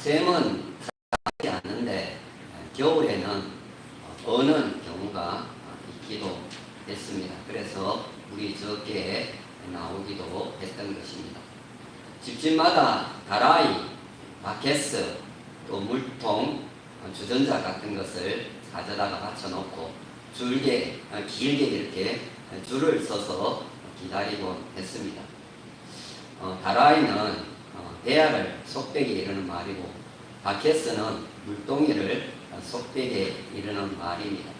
샘은 하지 않는데 겨울에는 어는 경우가 있기도 했습니다. 그래서 우리 저기에 나오기도 했던 것입니다. 집집마다 다라이, 바켓스, 또 물통, 주전자 같은 것을 가져다가 받쳐놓고 길게 이렇게 줄을 서서 기다리고 했습니다. 다라이는 대야를 속되게 이르는 말이고 바켓스는 물동이를 속되게 이르는 말입니다.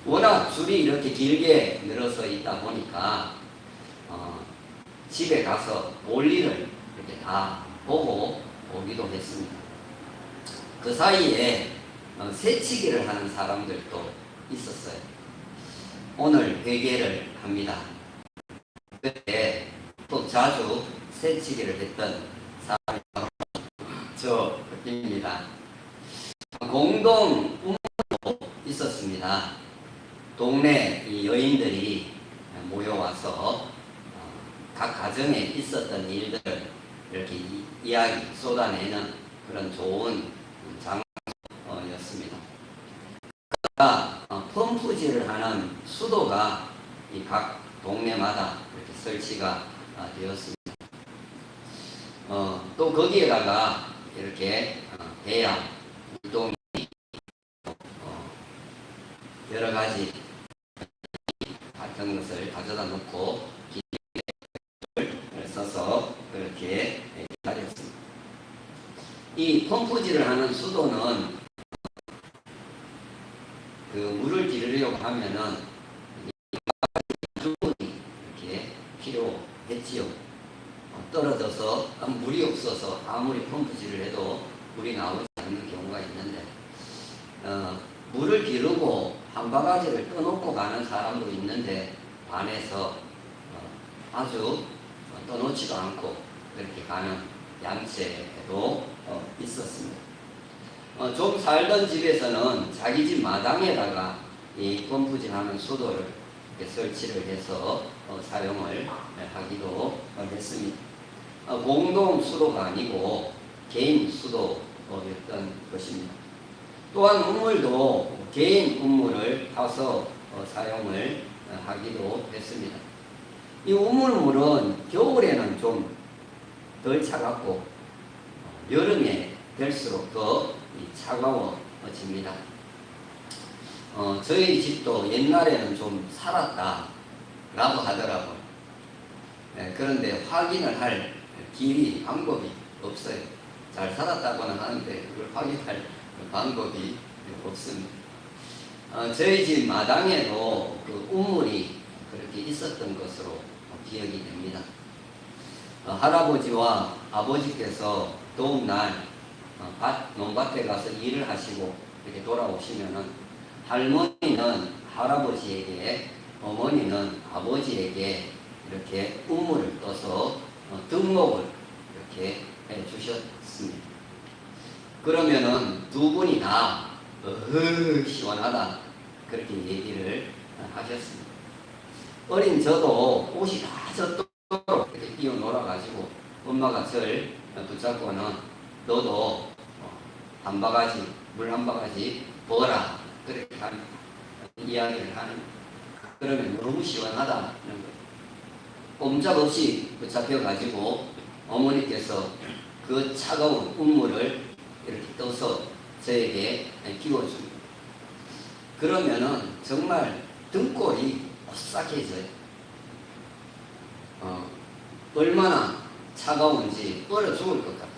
워낙 줄이 이렇게 길게 늘어서 있다 보니까 집에 가서 볼일을 이렇게 다 보고 오기도 했습니다. 그 사이에 새치기를 하는 사람들도 있었어요. 오늘 회개를 합니다. 그때 또 자주 새치기를 했던 사람이 바로 저입니다. 공동 운동도 있었습니다. 동네 이 여인들이 모여와서 각 가정에 있었던 일들을 이렇게 이야기 쏟아내는 그런 좋은 장소였습니다. 펌프질을 하는 수도가 이 각 동네마다 이렇게 설치가 되었습니다. 또 거기에다가 이렇게 배양, 물동이 여러 가지 같은 것을 가져다 놓고 기계를 써서 그렇게 기다렸습니다. 이 펌프질을 하는 수도는 그 물을 기르려고 하면은 이렇게 필요했지요. 떨어져서 물이 없어서 아무리 펌프질을 해도 물이 나오지 않는 경우가 있는데 물을 기르고 한 바가지를 떠놓고 가는 사람도 있는데 반에서 아주 떠놓지도 않고 그렇게 가는 양체도 있었습니다. 좀 살던 집에서는 자기 집 마당에다가 이 펌프질하는 수도를 이렇게 설치를 해서 사용을 하기도 했습니다. 공동 수도가 아니고 개인 수도였던 것입니다. 또한 우물도 개인 우물을 타서 사용을 하기도 했습니다. 이 우물물은 겨울에는 좀 덜 차갑고 여름에 될수록 더 차가워집니다. 저희 집도 옛날에는 좀 살았다라고 하더라고요. 그런데 확인을 할 길이 방법이 없어요. 잘 살았다고는 하는데 그걸 확인할 방법이 없습니다. 저희 집 마당에도 그 우물이 그렇게 있었던 것으로 기억이 됩니다. 할아버지와 아버지께서 더운 날 논밭에 가서 일을 하시고 이렇게 돌아오시면은 할머니는 할아버지에게, 어머니는 아버지에게 이렇게 우물을 떠서 등목을 이렇게 해 주셨습니다. 그러면은 두 분이 다 시원하다 그렇게 얘기를 하셨습니다. 어린 저도 옷이 다 젖도록 이렇게 뛰어 놀아가지고 엄마가 저를 붙잡고는 너도 한 바가지 물 한 바가지 부어라 그렇게 하는 이야기를 하는. 그러면 너무 시원하다는 거예요. 꼼짝없이 붙잡혀가지고 어머니께서 그 차가운 우물을 이렇게 떠서 저에게 끼워줍니다. 그러면은 정말 등골이 오싹해져요. 얼마나 차가운지 얼어 죽을 것 같아요.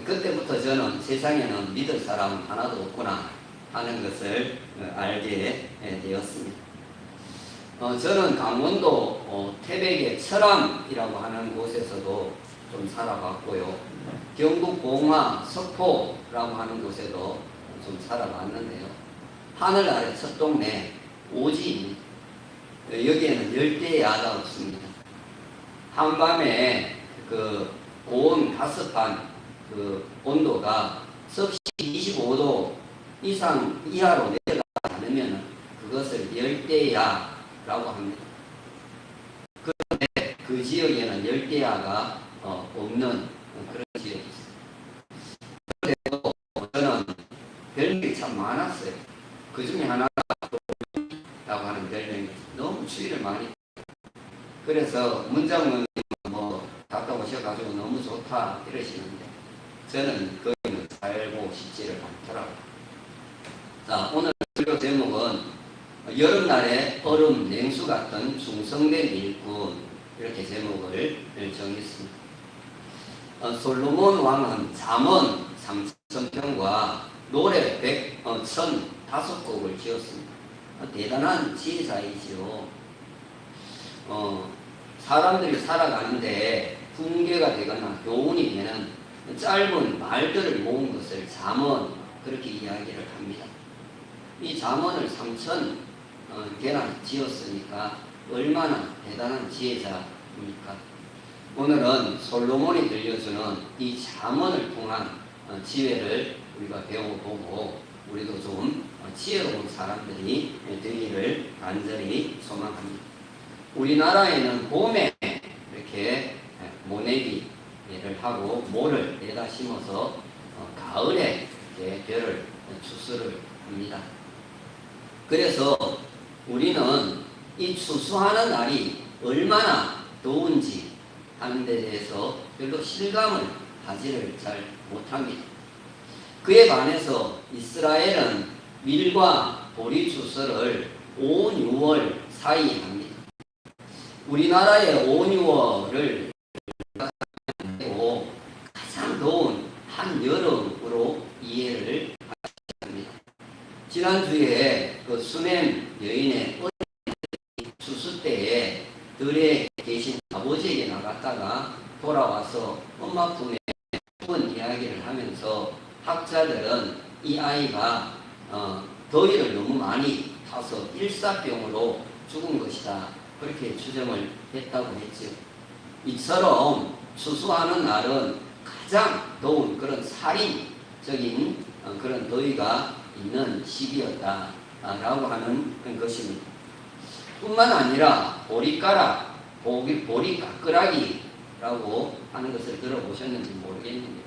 그때부터 저는 세상에는 믿을 사람 하나도 없구나 하는 것을 알게 되었습니다. 저는 강원도 태백의 철암이라고 하는 곳에서도 좀 살아봤고요. 경북 봉화 석포라고 하는 곳에도 좀 살아봤는데요. 하늘 아래 첫 동네 오지입니다. 여기에는 열대야가 없습니다. 한밤에 그 고온 가습한 그 온도가 섭씨 25도 이하로 내려가지 않으면 그것을 열대야라고 합니다. 그런데 그 지역에는 열대야가 없는 그런 지역이 있습니다. 별명이 참 많았어요. 그 중에 하나가 라고 하는 별명이 너무 추위를 많이. 그래서 문장은 뭐 갔다 오셔가지고 너무 좋다 이러시는데 저는 거기는 살고 싶지를 않더라고요. 자, 오늘 설교 제목은 여름날에 얼음 냉수 같은 중성된 일꾼, 이렇게 제목을 정했습니다. 솔로몬 왕은 잠언 3,000편과 노래 1,005곡을 지었습니다. 대단한 지혜자이지요. 사람들이 살아가는데 fun계가 되거나 교훈이 되는 짧은 말들을 모은 것을 잠언, 그렇게 이야기를 합니다. 이 잠언을 3,000개나 지었으니까 얼마나 대단한 지혜자입니까? 오늘은 솔로몬이 들려주는 이 잠언을 통한 지혜를 우리가 배워보고 우리도 좀 지혜로운 사람들이 되기를 간절히 소망합니다. 우리나라에는 봄에 이렇게 모내기를 하고 모를 내다 심어서 가을에 이렇게 벼를 추수를 합니다. 그래서 우리는 이 추수하는 날이 얼마나 더운지 하는 데 대해서 별로 실감을 하지를 잘 못합니다. 그에 반해서 이스라엘은 밀과 보리 추수를 5, 6월 사이에 합니다. 우리나라의 5, 6월을 가장 더운 한여름으로 이해를 합니다. 지난주에 그 수냄 여인의 추수 때에 들에 계신 아버지에게 나갔다가 돌아와서 엄마 품에 죽은 이야기를 하면서 학자들은 이 아이가 더위를 너무 많이 타서 일사병으로 죽은 것이다, 그렇게 추정을 했다고 했죠. 이처럼 추수하는 날은 가장 더운 그런 살인적인 그런 더위가 있는 시기였다라고 하는 것입니다. 뿐만 아니라 보리가락, 보리가끄라기라고 하는 것을 들어보셨는지 모르겠는데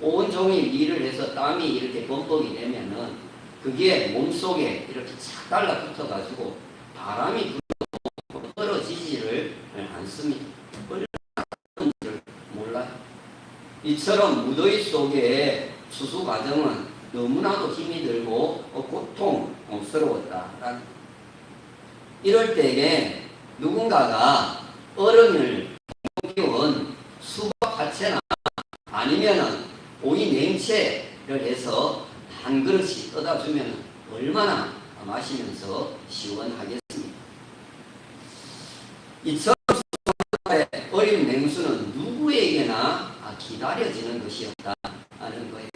온종일 일을 해서 땀이 이렇게 범벅이 되면은 그게 몸속에 이렇게 착 달라붙어가지고 바람이 불어도 떨어지지를 않습니다. 얼마나 몰라요. 이처럼 무더위 속에 추수 과정은 너무나도 힘이 들고 고통스러웠다. 이럴 때에 누군가가 얼음을 끼운 수박 화채나 아니면은 오이 냉채를 해서 한 그릇씩 떠다 주면 얼마나 마시면서 시원하겠습니다. 이처럼 어린 냉수는 누구에게나 기다려지는 것이었다는 거예요.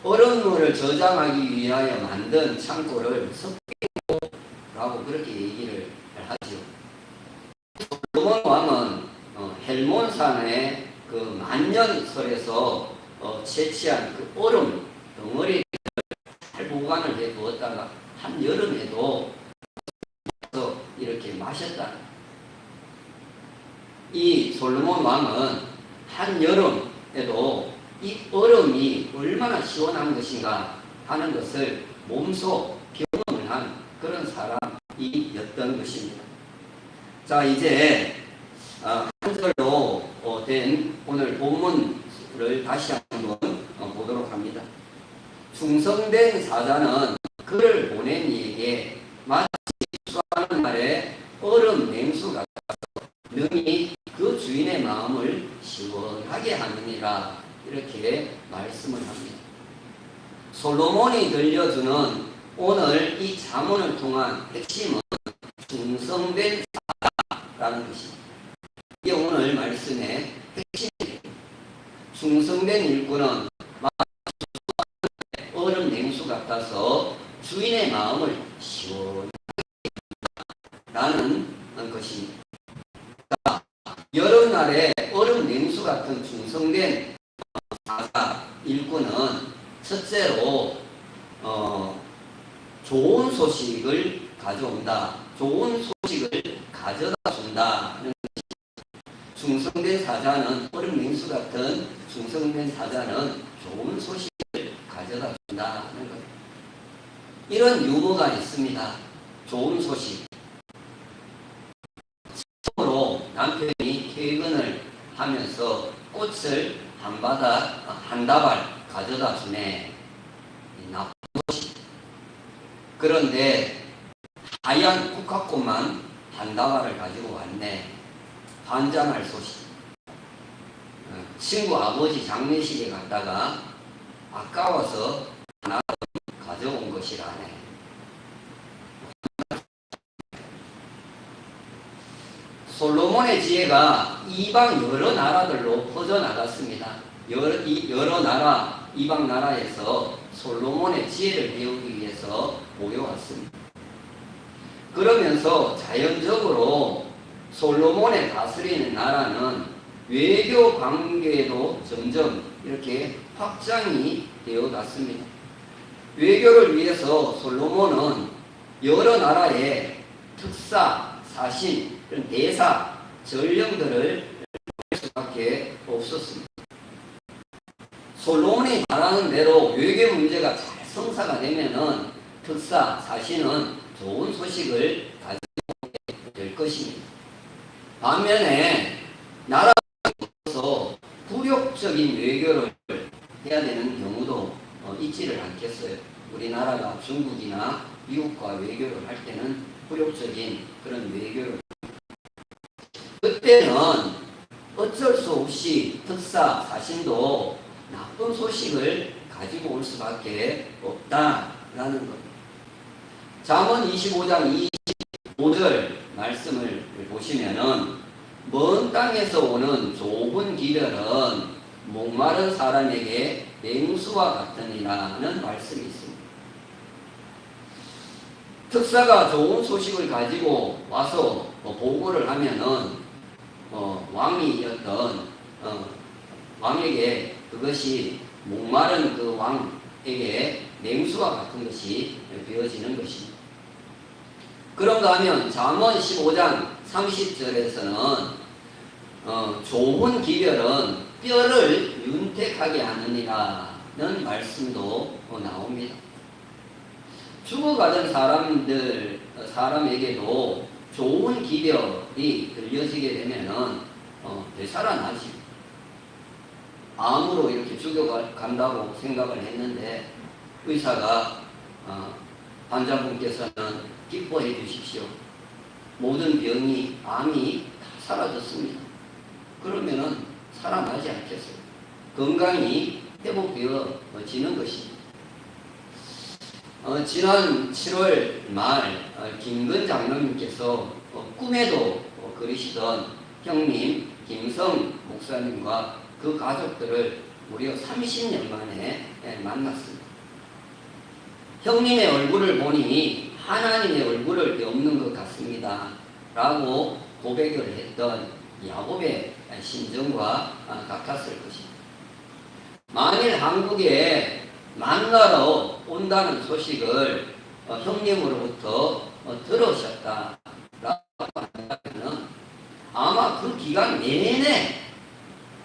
얼음물을 저장하기 위하여 만든 창고를 석계라고 그렇게 얘기를 하죠. 솔로몬 왕은 헬몬산의 그 만년설에서 채취한 그 얼음 덩어리를 잘 보관을 해 두었다가 한여름에도 이렇게 마셨다. 이 솔로몬 왕은 한여름에도 이 얼음이 얼마나 시원한 것인가 하는 것을 몸소 경험을 한 그런 사람이었던 것입니다. 자, 이제 한 절로 된 오늘 본문을 다시 한번 보도록 합니다. 충성된 사자는 그를 보낸 이에게 마치 추수하는 날에 얼음 냉수 같아서 능히 그 주인의 마음을 시원하게 하느니라, 이렇게 말씀을 합니다. 솔로몬이 들려주는 오늘 이 잠언을 통한 핵심은 충성된 사자라는 것입니다. 이게 오늘 말씀의 핵심입니다. 충성된 일꾼은 얼음 냉수 같아서 주인의 마음을 시원하게 한다는 것입니다. 여름날에 얼음 냉수 같은 충성된 사자 일꾼은 첫째로 좋은 소식을 가져온다, 좋은 소식을 가져다 준다는 것입니다. 충성된 사자는 얼음 냉수 같은 충성된 사자는 좋은 소식을 가져다 가져다 준다는 것. 이런 유머가 있습니다. 좋은 소식. 처음으로 남편이 퇴근을 하면서 꽃을 한 다발 가져다 주네. 나쁜 소식. 그런데 하얀 국화꽃만 한 다발을 가지고 왔네. 환장할 소식. 친구 아버지 장례식에 갔다가 아까워서 하나 가져온 것이라네. 솔로몬의 지혜가 이방 여러 나라들로 퍼져나갔습니다. 여러 나라, 이방 나라에서 솔로몬의 지혜를 배우기 위해서 모여왔습니다. 그러면서 자연적으로 솔로몬의 다스리는 나라는 외교 관계도 점점 이렇게 확장이 되어갔습니다. 외교를 위해서 솔로몬은 여러 나라의 특사, 사신, 대사, 전령들을 할 수밖에 없었습니다. 솔로몬이 말하는 대로 외교 문제가 잘 성사가 되면은 특사, 사신은 좋은 소식을 가지고 될 것입니다. 반면에 나라에서 굴욕적인 외교를 해야 되는 경우도 있지를 않겠어요. 우리나라가 중국이나 미국과 외교를 할 때는 굴욕적인 그런 외교를 그때는 어쩔 수 없이 특사, 사신도 나쁜 소식을 가지고 올 수밖에 없다라는 것. 잠언 25장 25절 말씀을 보시면은 먼 땅에서 오는 좁은 기별은 목마른 사람에게 냉수와 같으니라는 말씀이 있습니다. 특사가 좋은 소식을 가지고 와서 보고를 하면은 왕이었던 왕에게 그것이 목마른 그 왕에게 냉수와 같은 것이 되어지는 것입니다. 그런가 하면 잠언 15장 30절에서는 좋은 기별은 뼈를 윤택하게 하느니라는 말씀도 나옵니다. 죽어가던 사람에게도 좋은 기별이 들려지게 되면은 되살아나지. 암으로 이렇게 죽어간다고 생각을 했는데 의사가 환자분께서는 기뻐해 주십시오. 모든 병이, 암이 다 사라졌습니다. 그러면은 살아나지 않겠어요. 건강이 회복되어지는 것입니다. 지난 7월 말 김근 장로님께서 꿈에도 그리시던 형님 김성 목사님과 그 가족들을 무려 30년 만에 만났습니다. 형님의 얼굴을 보니 하나님의 얼굴을 뵙는 것 같습니다. 라고 고백을 했던 야곱의 심정과 같았을 것입니다. 만일 한국에 만나러 온다는 소식을 형님으로부터 들으셨다라고 한다면 아마 그 기간 내내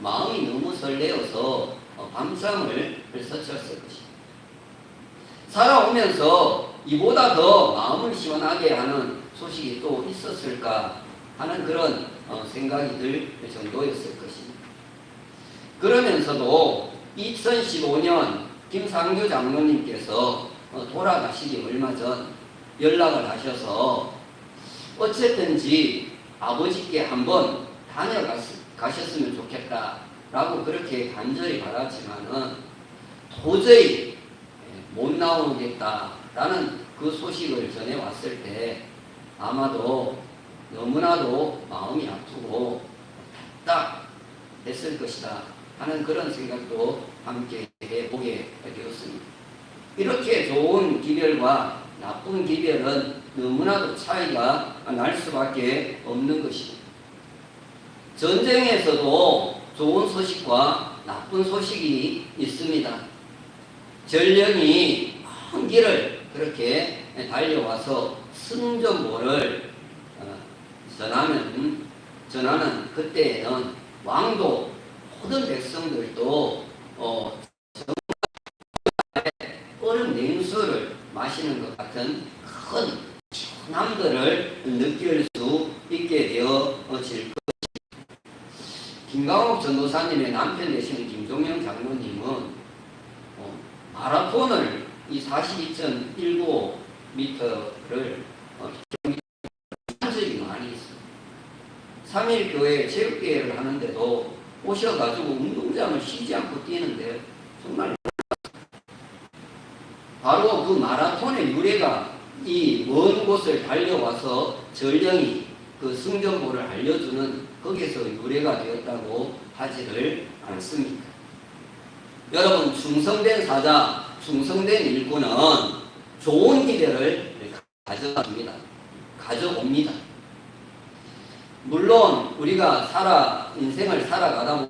마음이 너무 설레어서 밤잠을 설쳤을 것입니다. 살아오면서 이보다 더 마음을 시원하게 하는 소식이 또 있었을까 하는 그런 생각이 들 정도였을 것입니다. 그러면서도 2015년 김상규 장로님께서 돌아가시기 얼마 전 연락을 하셔서 어쨌든지 아버지께 한번 다녀가셨으면 좋겠다라고 그렇게 간절히 바랐지만은 도저히 못 나오겠다라는 그 소식을 전해왔을 때 아마도 너무나도 마음이 아프고 답답했을 것이다 하는 그런 생각도 함께 해보게 되었습니다. 이렇게 좋은 기별과 나쁜 기별은 너무나도 차이가 날 수밖에 없는 것입니다. 전쟁에서도 좋은 소식과 나쁜 소식이 있습니다. 전령이 먼 길을 그렇게 달려와서 승전보를 전하는 그때에는 왕도 모든 백성들도 전도사님의 남편 되시는 김종영 장로님은 마라톤을 이 42.195m를 한 적이 많이 있어요. 3일 교회 체육대회를 하는데도 오셔가지고 운동장을 쉬지 않고 뛰는데 정말 바로 그 마라톤의 유래가 이 먼 곳을 달려와서 전령이 그 승전보를 알려주는 거기서 유래가 되었다고 하지를 않습니까? 여러분, 충성된 사자, 충성된 일꾼은 좋은 기별을 가져옵니다. 물론 우리가 인생을 살아가다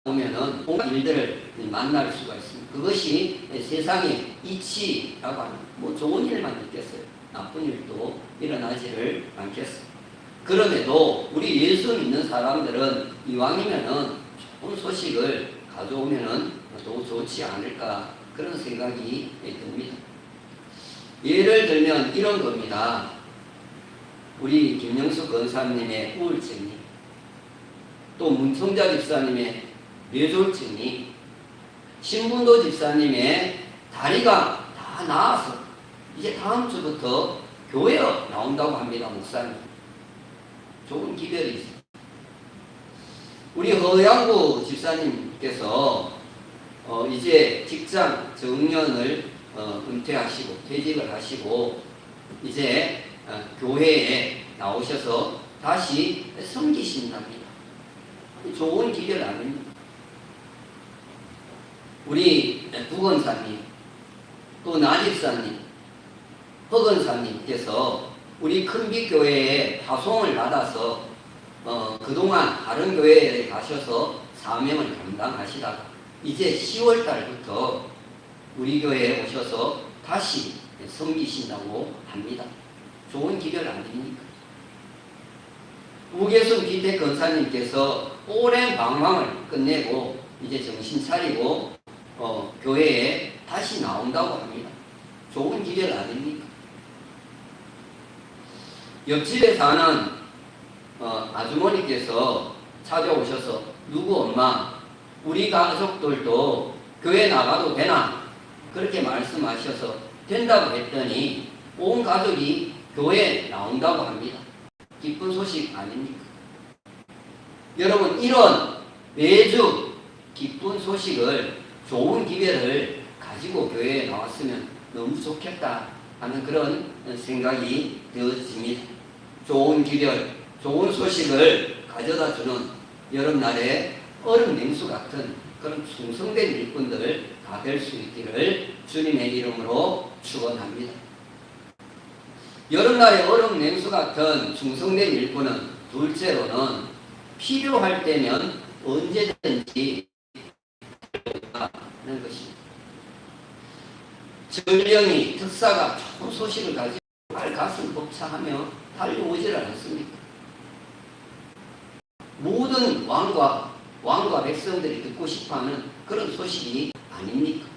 보면은 온갖 일들을 만날 수가 있습니다. 그것이 세상의 이치라고 하는 좋은 일만 있겠어요. 나쁜 일도 일어나지를 않겠어요. 그럼에도 우리 예수 믿는 사람들은 이왕이면은 좋은 소식을 가져오면은 더 좋지 않을까 그런 생각이 듭니다. 예를 들면 이런 겁니다. 우리 김영수 권사님의 우울증이, 또 문성자 집사님의 뇌졸증이, 신분도 집사님의 다리가 다 나아서 이제 다음 주부터 교회에 나온다고 합니다. 목사님. 좋은 기별이죠. 우리 허양구 집사님께서 이제 직장 정년을 은퇴하시고 퇴직을 하시고 이제 교회에 나오셔서 다시 섬기신답니다. 좋은 기별 아닙니까? 우리 부건사님, 또 나집사님, 허건사님께서 우리 큰빛교회에 파송을 받아서 그동안 다른 교회에 가셔서 사명을 감당하시다가 이제 10월 달부터 우리 교회에 오셔서 다시 섬기신다고 합니다. 좋은 기별 아닙니까? 우계순 기택 권사님께서 오랜 방황을 끝내고 이제 정신 차리고 교회에 다시 나온다고 합니다. 좋은 기별 아닙니까? 옆집에 사는 아주머니께서 찾아오셔서 누구 엄마, 우리 가족들도 교회 나가도 되나? 그렇게 말씀하셔서 된다고 했더니 온 가족이 교회에 나온다고 합니다. 기쁜 소식 아닙니까? 여러분, 이런 매주 기쁜 소식을, 좋은 기별을 가지고 교회에 나왔으면 너무 좋겠다 하는 그런 생각이 되어집니다. 좋은 기별, 좋은 소식을 가져다 주는 여름날에 얼음 냉수 같은 그런 충성된 일꾼들 다 될 수 있기를 주님의 이름으로 축원합니다. 여름날에 얼음 냉수 같은 충성된 일꾼은 둘째로는 필요할 때면 언제든지 하는 것입니다. 전령이 특사가 좋은 소식을 가지고 가슴 벅차하며 달려오지를 않습니까? 모든 왕과 백성들이 듣고 싶어하는 그런 소식이 아닙니까?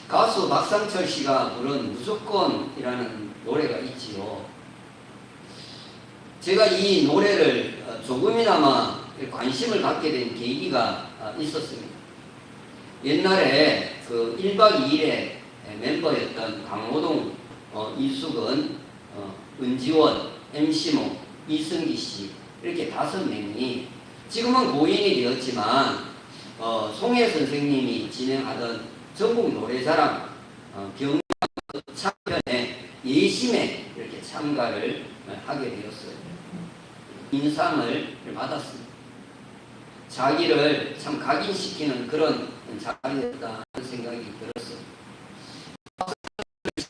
가수 박상철 씨가 부른 무조건이라는 노래가 있지요. 제가 이 노래를 조금이나마 관심을 갖게 된 계기가 있었습니다. 옛날에 그 1박 2일의 멤버였던 강호동, 이수근, 은지원, MC모, 이승기 씨 이렇게 5명이 지금은 고인이 되었지만 송혜 선생님이 진행하던 전국 노래자랑 경남 창편에 예심에 이렇게 참가를 하게 되었어요. 인상을 받았습니다. 자기를 참 각인시키는 그런 자리였다는 생각이 들었어요.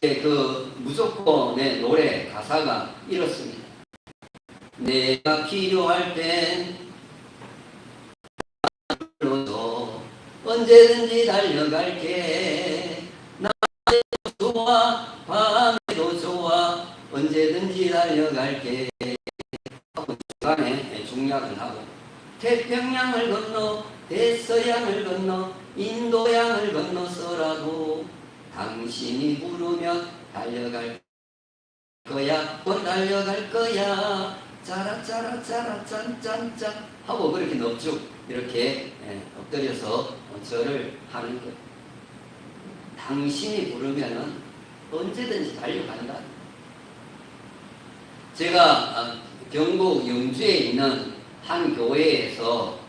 그 무조건의 노래 가사가 이렇습니다. 내가 필요할 땐 불러줘, 언제든지 달려갈게. 낮에도 좋아 밤에도 좋아 언제든지 달려갈게. 중간에 중략을 하고 태평양을 건너 대서양을 건너 인도양을 건너서라도 당신이 부르면 달려갈 거야, 달려갈 거야. 짜라 짜라 짜라 짠짠짠 하고 그렇게 넙죽 이렇게 엎드려서 절을 하는 거예요. 당신이 부르면은 언제든지 달려간다. 제가 경북 영주에 있는 한 교회에서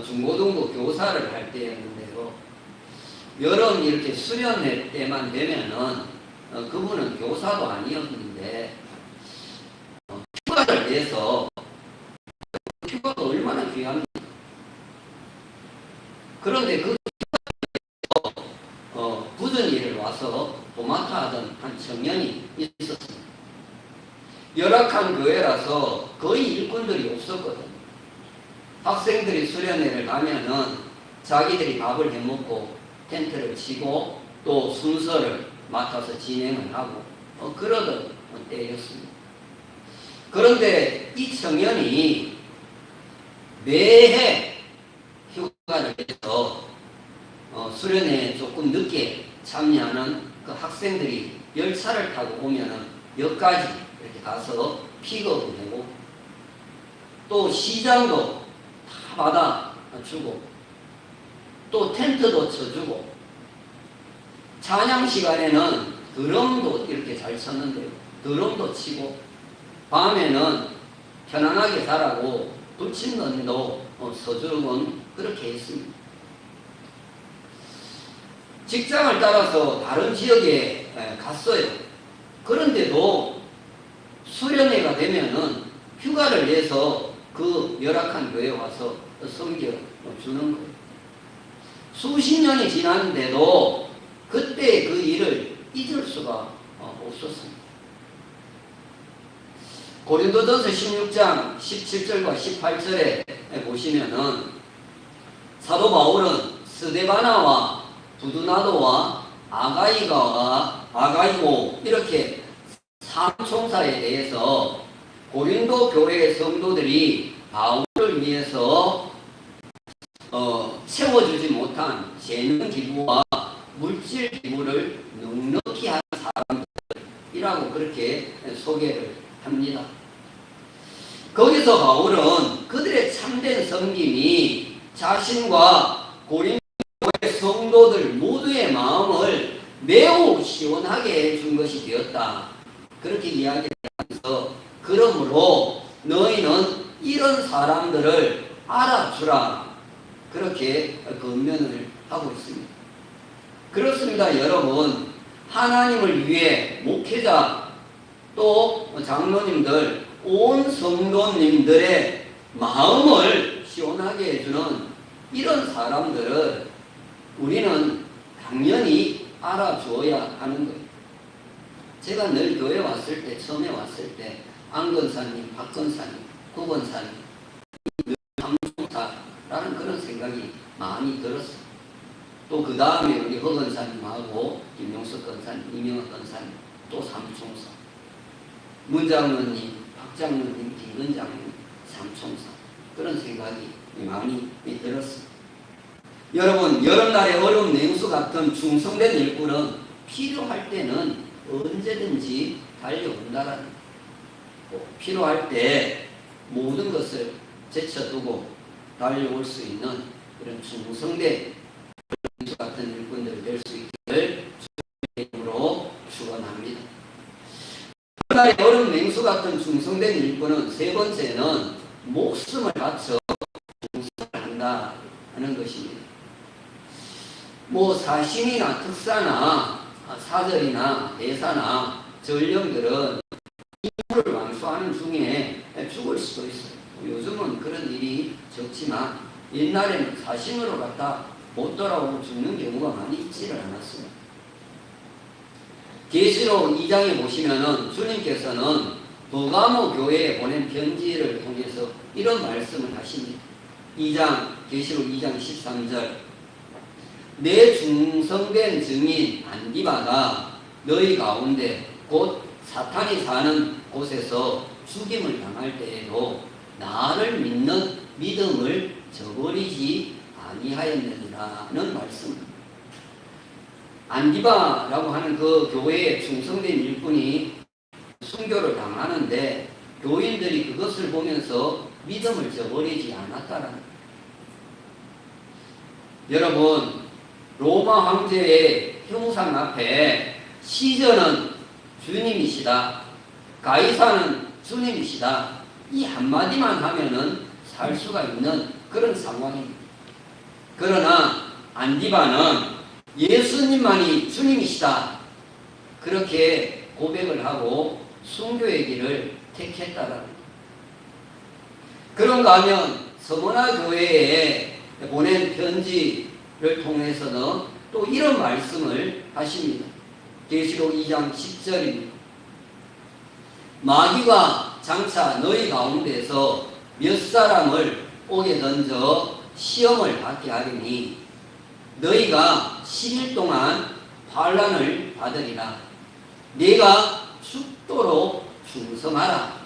중고등부 교사를 할 때였는데요. 여름 이렇게 수련회 때만 되면은 그분은 교사도 아니었는데 휴가를 내서 휴가가 얼마나 귀합니까? 그런데 그 굳은 일을 와서 도맡아 하던 한 청년이 있었습니다. 열악한 교회라서 거의 일꾼들이 없었거든요. 학생들이 수련회를 가면은 자기들이 밥을 해먹고 텐트를 치고 또 순서를 맡아서 진행을 하고 그러던 때였습니다. 그런데 이 청년이 매해 휴가를 내서 수련회에 조금 늦게 참여하는 그 학생들이 열차를 타고 오면은 역까지 이렇게 가서 픽업을 하고 또 시장도 다 받아주고 또 텐트도 쳐주고 찬양 시간에는 드럼도 이렇게 잘 쳤는데요. 드럼도 치고 밤에는 편안하게 자라고 부침론도 서주곤 그렇게 했습니다. 직장을 따라서 다른 지역에 갔어요. 그런데도 수련회가 되면은 휴가를 내서 그 열악한 교회에 와서 섬겨주는 거예요. 수십 년이 지났는데도 그때 그 일을 잊을 수가 없었습니다. 고린도전서 16장 17절과 18절에 보시면은 사도 바울은 스데바나와 부두나도와 아가이고 이렇게 삼총사에 대해서 고린도 교회의 성도들이 바울을 위해서 채워주지 못한 재능 기부와 물질 기부를 넉넉히 하는 사람들이라고 그렇게 소개를 합니다. 거기서 바울은 그들의 참된 섬김이 자신과 고린도 성도들 모두의 마음을 매우 시원하게 해준 것이 되었다. 그렇게 이야기하면서 그러므로 너희는 이런 사람들을 알아주라. 그렇게 권면을 하고 있습니다. 그렇습니다, 여러분. 하나님을 위해 목회자 또 장로님들 온 성도님들의 마음을 시원하게 해주는 이런 사람들을 우리는 당연히 알아주어야 하는 거예요. 제가 늘 교회 왔을 때, 처음에 왔을 때 안건사님, 박건사님, 구건사님, 삼총사라는 그런 생각이 많이 들었어요. 또 그 다음에 우리 허건사님하고 김용석 건사님, 이명학 건사님, 또 삼총사, 문장로님, 박장로님, 김건장님, 삼총사, 그런 생각이 많이 들었습니다. 여러분, 여름날의 얼음 냉수 같은 충성된 일꾼은 필요할 때는 언제든지 달려온다라는 필요할 때 모든 것을 제쳐두고 달려올 수 있는 그런 충성된 냉수 같은 일꾼들 될 수 있기를 주의 이름으로 축원합니다. 여름날의 얼음 냉수 같은 충성된 일꾼은 세 번째는 목숨을 바쳐 충성을 한다 하는 것입니다. 사신이나 특사나 사절이나 대사나 전령들은 임무를 완수하는 중에 죽을 수도 있어요. 요즘은 그런 일이 적지만 옛날에는 사신으로 갔다 못 돌아오고 죽는 경우가 많이 있지를 않았습니다. 계시록 2장에 보시면은 주님께서는 버가모 교회에 보낸 편지를 통해서 이런 말씀을 하십니다. 계시록 2장 13절 내 중성된 증인 안디바가 너희 가운데 곧 사탄이 사는 곳에서 죽임을 당할 때에도 나를 믿는 믿음을 저버리지 아니하였느니라는 말씀입니다. 안디바라고 하는 그 교회에 충성된 일꾼이 순교를 당하는데 교인들이 그것을 보면서 믿음을 저버리지 않았다는 거예요. 여러분, 로마 황제의 형상 앞에 시저는 주님이시다, 가이사는 주님이시다, 이 한마디만 하면은 살 수가 있는 그런 상황입니다. 그러나 안디바는 예수님만이 주님이시다, 그렇게 고백을 하고 순교의 길을 택했다라는 거예요. 그런가 하면 서머나 교회에 보낸 편지를 통해서는 또 이런 말씀을 하십니다. 계시록 2장 10절입니다. 마귀가 장차 너희 가운데서 몇 사람을 옥에 던져 시험을 받게 하리니 너희가 10일 동안 환난을 받으리라. 네가 죽도록 충성하라.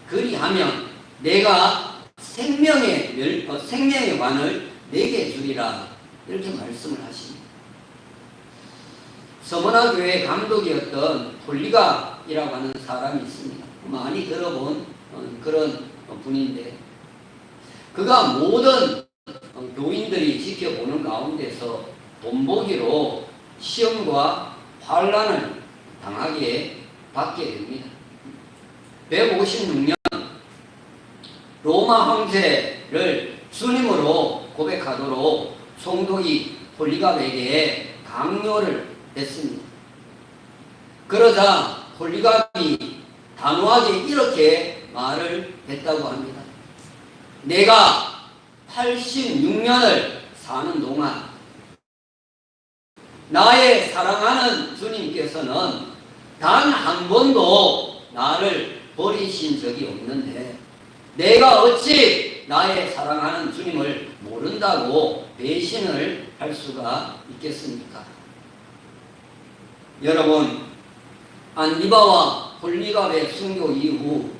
그리하면 내가 생명의 관을 내게 주리라. 이렇게 말씀을 하십니다. 서머나 교회 감독이었던 폴리갑이라고 하는 사람이 있습니다. 많이 들어본 그런 분인데, 그가 모든 교인들이 지켜보는 가운데서 본보기로 시험과 환난을 당하게 받게 됩니다. 156년 로마 황제를 주님으로 고백하도록 총독이 폴리갑에게 강요를 했습니다. 그러자 폴리갑이 단호하게 이렇게 말을 했다고 합니다. 내가 86년을 사는 동안 나의 사랑하는 주님께서는 단 한 번도 나를 버리신 적이 없는데 내가 어찌 나의 사랑하는 주님을 모른다고 배신을 할 수가 있겠습니까? 여러분, 안디바와 폴리갑의 순교 이후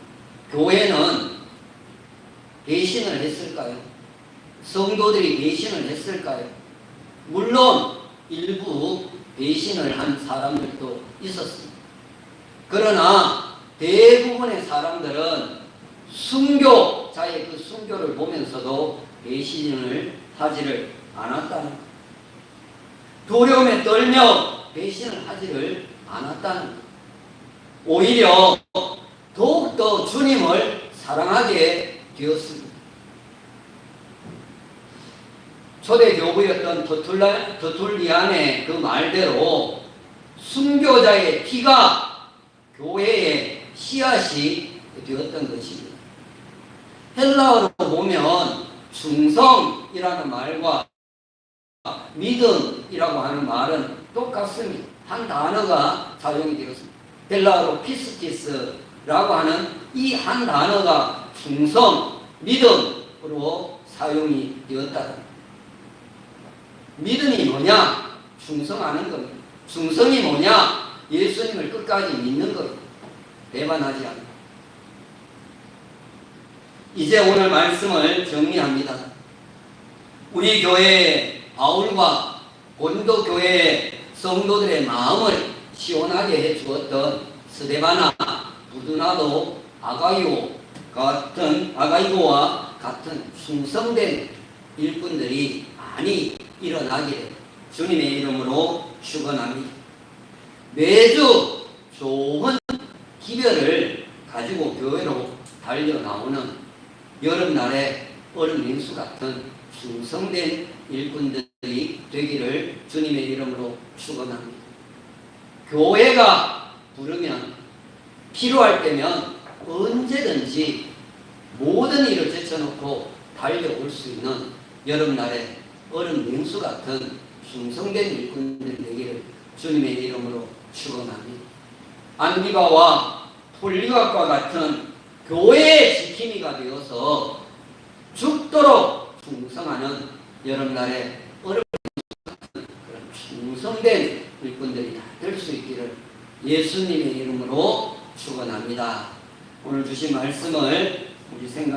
교회는 배신을 했을까요? 성도들이 배신을 했을까요? 물론 일부 배신을 한 사람들도 있었습니다. 그러나 대부분의 사람들은 순교자의 그 순교를 보면서도 배신을 하지를 않았다는 것. 두려움에 떨며 배신을 하지를 않았다는 것. 오히려 더욱더 주님을 사랑하게 되었습니다. 초대 교부였던 터툴리안의 그 말대로 순교자의 피가 교회의 씨앗이 되었던 것입니다. 헬라어로 보면 충성이라는 말과 믿음이라고 하는 말은 똑같습니다. 한 단어가 사용이 되었습니다. 헬라어로 피스티스라고 하는 이 한 단어가 충성, 믿음으로 사용이 되었다. 믿음이 뭐냐? 충성하는 겁니다. 충성이 뭐냐? 예수님을 끝까지 믿는 겁니다. 배반하지 않고. 이제 오늘 말씀을 정리합니다. 우리 교회의 바울과 고린도 교회의 성도들의 마음을 시원하게 해주었던 스데바나, 부두나도, 아가이고와 같은 충성된 일꾼들이 많이 일어나기를 주님의 이름으로 축원합니다. 매주 좋은 기별을 가지고 교회로 달려 나오는 여름날의 얼음 맹수 같은 충성된 일꾼들이 되기를 주님의 이름으로 축원합니다. 교회가 부르면 필요할 때면 언제든지 모든 일을 제쳐놓고 달려올 수 있는 여름날의 얼음 맹수 같은 충성된 일꾼들 되기를 주님의 이름으로 축원합니다. 안디바와 폴리갑과 같은 교회의 지킴이가 되어서 죽도록 충성하는 여름날의 얼음 같은 그런 충성된 일꾼들이 될 수 있기를 예수님의 이름으로 축원합니다. 오늘 주신 말씀을 우리 생각